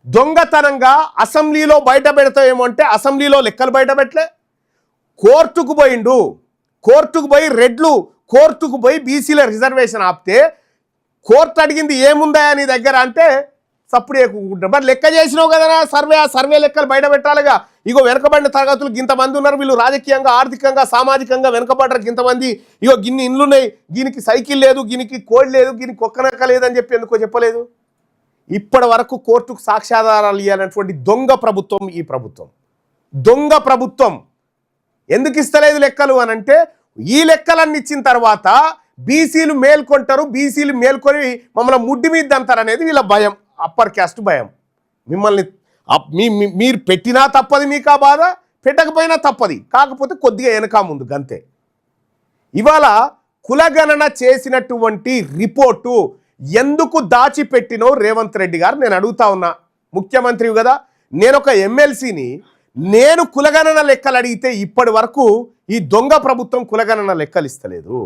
దొంగతనంగా అసెంబ్లీలో బయట పెడతామేమో అంటే అసెంబ్లీలో లెక్కలు బయట పెట్టలే. కోర్టుకు పోయిండు, కోర్టుకు పోయి కోర్టుకు పోయి బీసీల రిజర్వేషన్ ఆపితే కోర్టు అడిగింది ఏముందా నీ దగ్గర అంటే సప్పుడు ఎక్కుంటారు. మరి లెక్క చేసినావు కదా సర్వే లెక్కలు బయట పెట్టాలిగా. ఇగో వెనకబడిన తరగతులు ఇంతమంది ఉన్నారు, వీళ్ళు రాజకీయంగా ఆర్థికంగా సామాజికంగా వెనకబడ్డరు ఇంతమంది, ఇగో గిన్ని ఇండ్లున్నాయి, దీనికి సైకిల్ లేదు, దీనికి కోడ్ లేదు, దీనికి ఒక్కనక్క లేదని చెప్పి ఎందుకో చెప్పలేదు. ఇప్పటి వరకు కోర్టుకు సాక్ష్యాధారాలు ఇవ్వాలన్నటువంటి దొంగ ప్రభుత్వం ఈ ప్రభుత్వం. దొంగ ప్రభుత్వం ఎందుకు ఇస్తలేదు లెక్కలు అనంటే ఈ లెక్కలన్నీ ఇచ్చిన తర్వాత బీసీలు మేల్కొంటారు, బీసీలు మేల్కొని మమ్మల్ని ముడ్డి మీద అంటారు అనేది వీళ్ళ భయం, అప్పర్ క్యాస్ట్ భయం. మిమ్మల్ని మీరు పెట్టినా తప్పది, మీకు ఆ బాధ, పెట్టకపోయినా తప్పది, కాకపోతే కొద్దిగా వెనక ముందు గంతే. ఇవాళ కులగణన చేసినటువంటి రిపోర్టు ఎందుకు దాచిపెట్టినో రేవంత్ రెడ్డి గారు నేను అడుగుతా ఉన్నా. ముఖ్యమంత్రివి కదా, నేను ఒక ఎమ్మెల్సీని, నేను కులగణన లెక్కలు అడిగితే ఇప్పటి వరకు ఈ దొంగ ప్రభుత్వం కులగణన లెక్కలు ఇస్తలేదు.